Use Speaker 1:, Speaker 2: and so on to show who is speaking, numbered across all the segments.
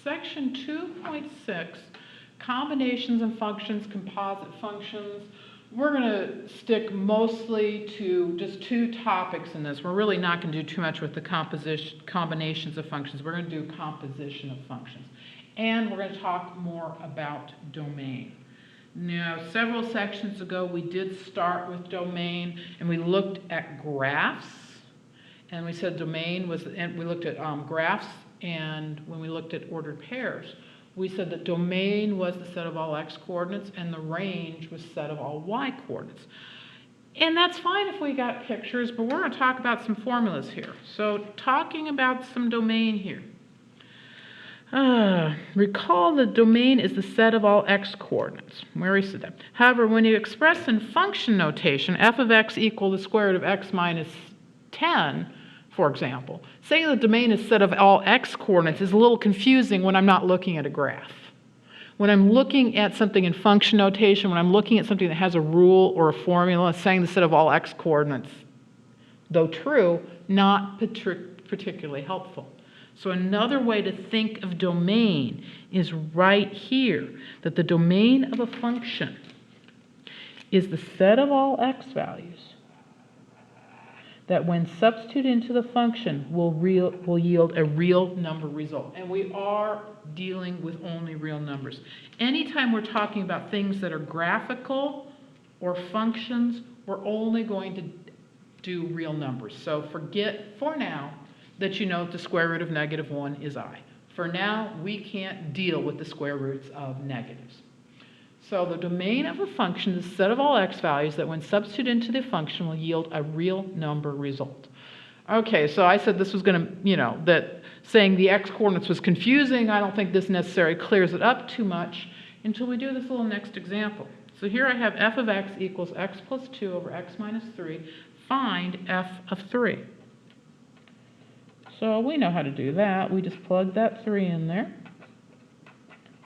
Speaker 1: Section 2.6, combinations of functions, composite functions. We're going to stick mostly to just two topics in this. We're really not going to do too much with the combinations of functions. We're going to do composition of functions. And we're going to talk more about domain. Now, several sections ago, we did start with domain, and we looked at graphs. And we said domain was, and we looked at graphs, and when we looked at ordered pairs, we said that domain was the set of all x coordinates, and the range was set of all y coordinates. And that's fine if we got pictures, but we're going to talk about some formulas here. So, talking about some domain here. Recall the domain is the set of all x coordinates. We already said that. However, when you express in function notation f of x equal the square root of x minus 10, for example, saying the domain is set of all x coordinates is a little confusing when I'm not looking at a graph. When I'm looking at something in function notation, when I'm looking at something that has a rule or a formula saying the set of all x coordinates, though true, not particularly helpful. So another way to think of domain is right here, that the domain of a function is the set of all x values that when substituted into the function will yield a real number result. And we are dealing with only real numbers. Anytime we're talking about things that are graphical or functions, we're only going to do real numbers. So forget for now that you know the square root of -1 is I. For now, we can't deal with the square roots of negatives. So the domain of a function is a set of all x values that when substituted into the function will yield a real number result. Okay, so I said this was going to, that saying the x coordinates was confusing. I don't think this necessarily clears it up too much until we do this little next example. So here I have f of x equals x plus 2 over x minus 3. Find f of 3. So we know how to do that. We just plug that 3 in there.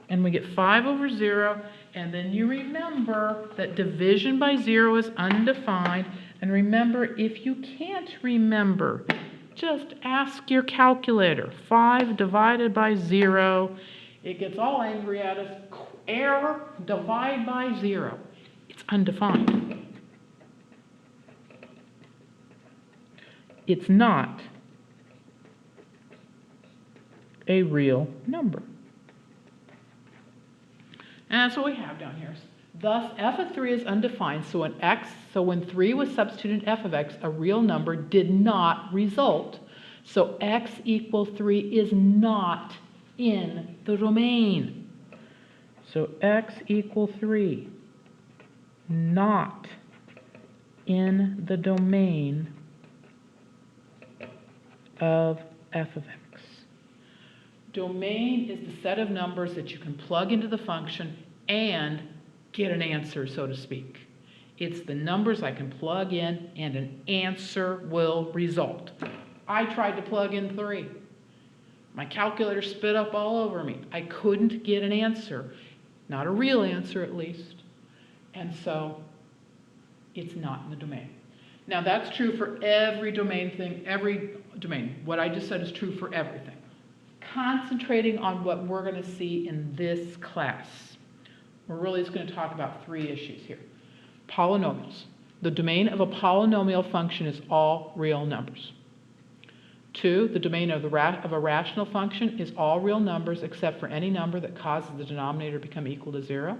Speaker 1: And we get 5 over 0. And then you remember that division by 0 is undefined. And remember, if you can't remember, just ask your calculator. 5 divided by 0. It gets all angry at us. Error, divide by 0. It's undefined. It's not a real number. And that's what we have down here. Thus, f of 3 is undefined, so when 3 was substituted in f of x, a real number did not result. So x equals 3 is not in the domain. So x equals 3, not in the domain of f of x. Domain is the set of numbers that you can plug into the function and get an answer, so to speak. It's the numbers I can plug in and an answer will result. I tried to plug in 3. My calculator spit up all over me. I couldn't get an answer, not a real answer at least. And so it's not in the domain. Now that's true for every domain thing, every domain. What I just said is true for everything. Concentrating on what we're going to see in this class. We're really just going to talk about 3 issues here. Polynomials. The domain of a polynomial function is all real numbers. 2, the domain of a rational function is all real numbers except for any number that causes the denominator to become equal to 0.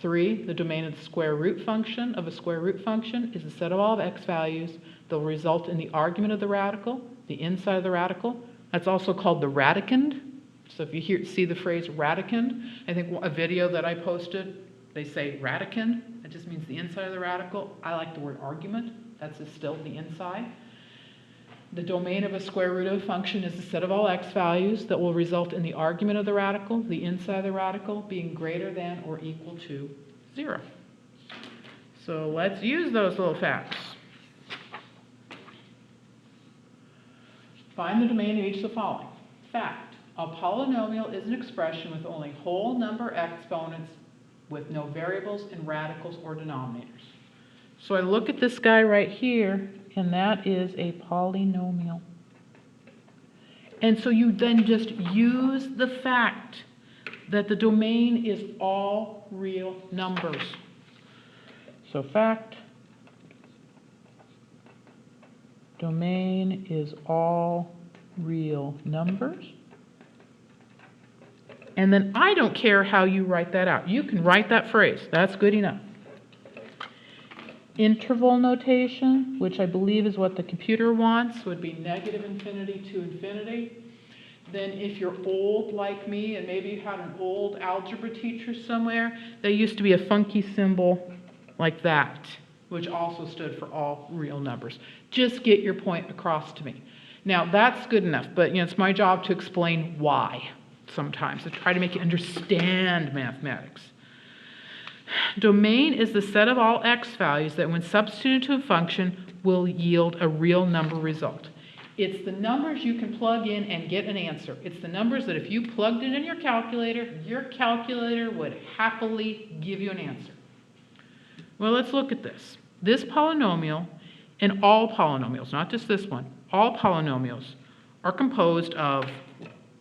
Speaker 1: 3, the domain of the square root function of a square root function is the set of all of x values that will result in the argument of the radical, the inside of the radical. That's also called the radicand. So if you see the phrase radicand, I think a video that I posted, they say radicand. That just means the inside of the radical. I like the word argument. That's still the inside. The domain of a square root of a function is the set of all x values that will result in the argument of the radical, the inside of the radical, being greater than or equal to 0. So let's use those little facts. Find the domain of each of the following. Fact: a polynomial is an expression with only whole number exponents with no variables and radicals or denominators. So I look at this guy right here, and that is a polynomial. And so you then just use the fact that the domain is all real numbers. So fact, domain is all real numbers. And then I don't care how you write that out. You can write that phrase. That's good enough. Interval notation, which I believe is what the computer wants, would be negative infinity to infinity. Then if you're old like me, and maybe you had an old algebra teacher somewhere, there used to be a funky symbol like that, which also stood for all real numbers. Just get your point across to me. Now, that's good enough, but it's my job to explain why sometimes, to try to make you understand mathematics. Domain is the set of all x values that when substituted to a function will yield a real number result. It's the numbers you can plug in and get an answer. It's the numbers that if you plugged it in your calculator would happily give you an answer. Well, let's look at this. This polynomial and all polynomials, not just this one, all polynomials are composed of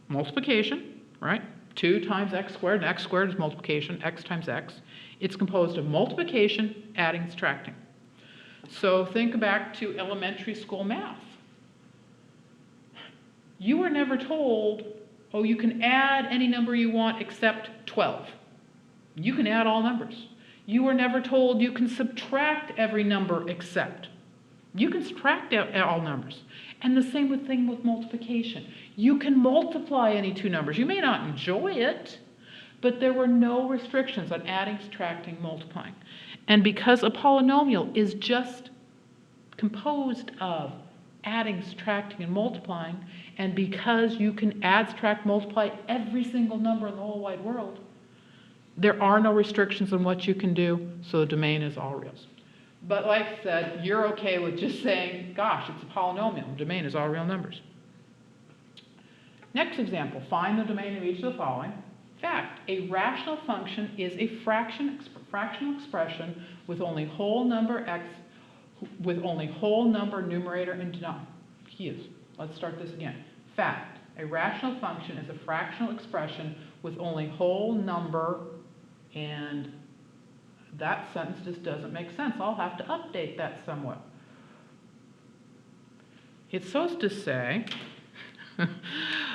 Speaker 1: multiplication, right? 2 times x squared, and x squared is multiplication, x times x. It's composed of multiplication, adding, subtracting. So think back to elementary school math. You were never told, oh, you can add any number you want except 12. You can add all numbers. You were never told you can subtract every number except. You can subtract all numbers. And the same thing with multiplication. You can multiply any 2 numbers. You may not enjoy it, but there were no restrictions on adding, subtracting, multiplying. And because a polynomial is just composed of adding, subtracting, and multiplying, and because you can add, subtract, multiply every single number in the whole wide world, there are no restrictions on what you can do, so the domain is all reals. But like I said, you're okay with just saying, gosh, it's a polynomial. The domain is all real numbers. Next example, find the domain of each of the following. Fact, a rational function is a fractional expression with only whole number numerator and denominator. Let's start this again. Fact, a rational function is a fractional expression with only whole number, and that sentence just doesn't make sense. I'll have to update that somewhat. It's supposed to say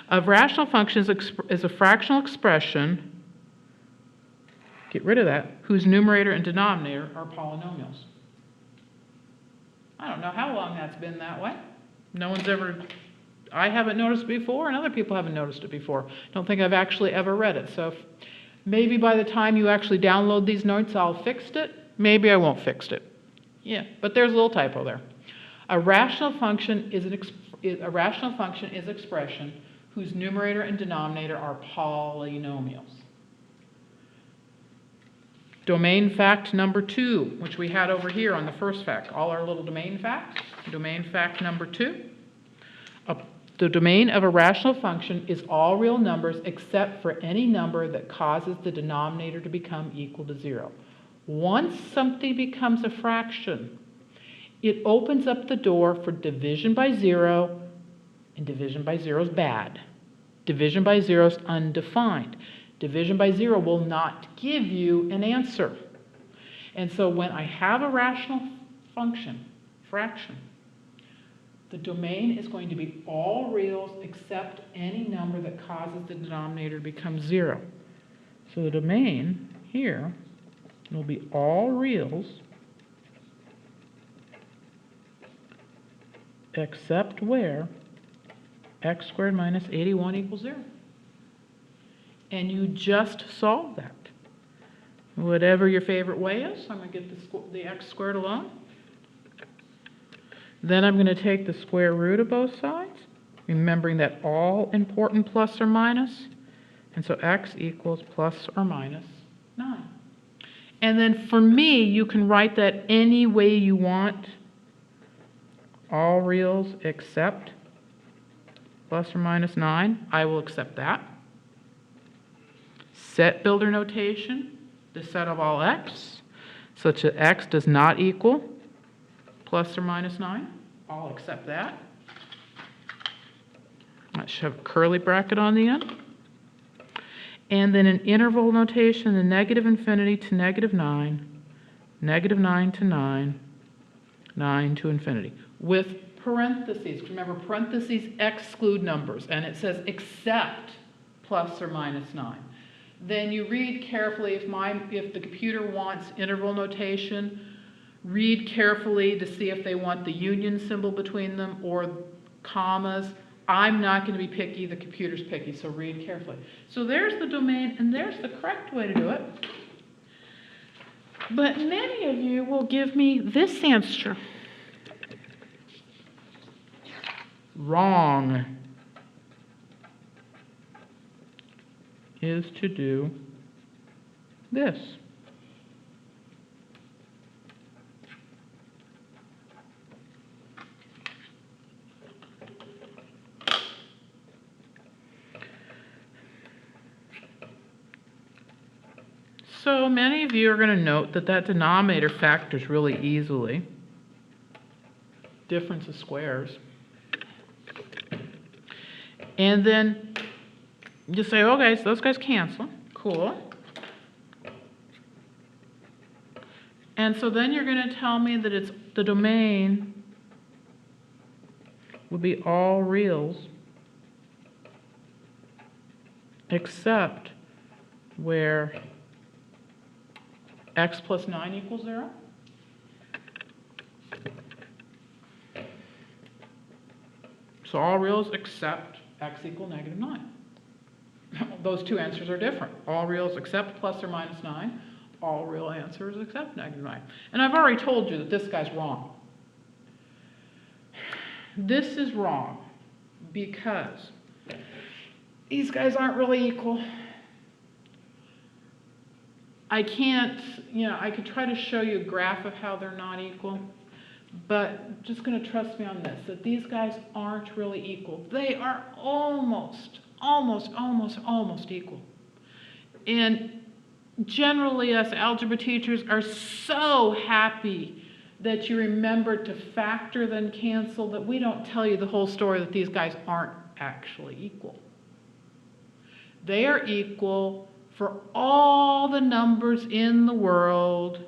Speaker 1: a rational function is a fractional expression, get rid of that, whose numerator and denominator are polynomials. I don't know how long that's been that way. I haven't noticed it before, and other people haven't noticed it before. Don't think I've actually ever read it. So maybe by the time you actually download these notes, I'll fix it. Maybe I won't fix it. Yeah, but there's a little typo there. A rational function is an expression whose numerator and denominator are polynomials. Domain fact number 2, which we had over here on the first fact. All our little domain facts. Domain fact number 2. The domain of a rational function is all real numbers except for any number that causes the denominator to become equal to 0. Once something becomes a fraction, it opens up the door for division by 0, and division by 0 is bad. Division by 0 is undefined. Division by 0 will not give you an answer. And so when I have a rational function, fraction, the domain is going to be all reals except any number that causes the denominator to become 0. So the domain here will be all reals except where x squared minus 81 equals 0. And you just solve that. Whatever your favorite way is, I'm going to get the x squared alone. Then I'm going to take the square root of both sides, remembering that all important plus or minus. And so x equals plus or minus 9. And then for me, you can write that any way you want. All reals except plus or minus 9. I will accept that. Set builder notation, the set of all x, such that x does not equal plus or minus 9. I'll accept that. That should have a curly bracket on the end. And then an interval notation, the negative infinity to negative 9 to 9, 9 to infinity, with parentheses. Remember, parentheses exclude numbers, and it says except plus or minus 9. Then you read carefully. If the computer wants interval notation, read carefully to see if they want the union symbol between them or commas. I'm not going to be picky, the computer's picky, so read carefully. So there's the domain, and there's the correct way to do it. But many of you will give me this answer. Wrong is to do this. So many of you are going to note that that denominator factors really easily. Difference of squares. And then you say, okay, so those guys cancel. Cool. And so then you're going to tell me that it's the domain would be all reals except where x plus 9 equals 0. So all reals except x equal negative 9. Those two answers are different. All reals except plus or minus 9. All real answers except negative 9. And I've already told you that this guy's wrong. This is wrong because these guys aren't really equal. I can't, I could try to show you a graph of how they're not equal, but just going to trust me on this, that these guys aren't really equal. They are almost equal. And generally, us algebra teachers are so happy that you remember to factor then cancel that we don't tell you the whole story that these guys aren't actually equal. They are equal for all the numbers in the world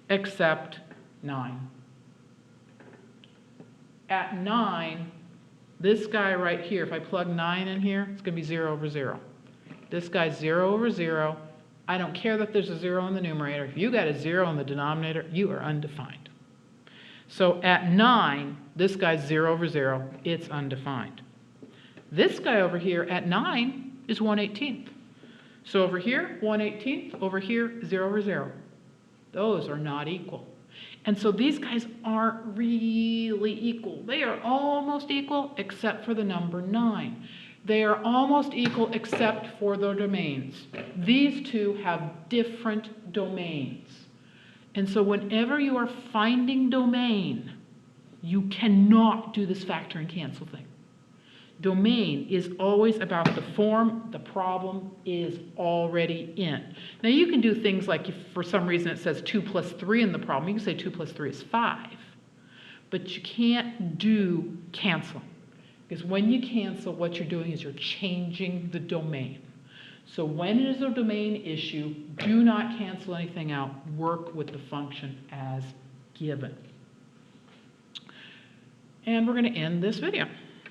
Speaker 1: except 9. At 9, this guy right here, if I plug 9 in here, it's going to be 0 over 0. This guy's 0 over 0. I don't care that there's a 0 in the numerator. If you got a 0 in the denominator, you are undefined. So at 9, this guy's 0 over 0. It's undefined. This guy over here at 9 is 1/18. So over here, 1/18, over here, 0 over 0. Those are not equal. And so these guys aren't really equal. They are almost equal except for the number 9. They are almost equal except for their domains. These two have different domains. And so whenever you are finding domain, you cannot do this factor and cancel thing. Domain is always about the form the problem is already in. Now you can do things like if for some reason it says 2 plus 3 in the problem, you can say 2 plus 3 is 5. But you can't do canceling. Because when you cancel, what you're doing is you're changing the domain. So when it is a domain issue, do not cancel anything out. Work with the function as given. And we're going to end this video.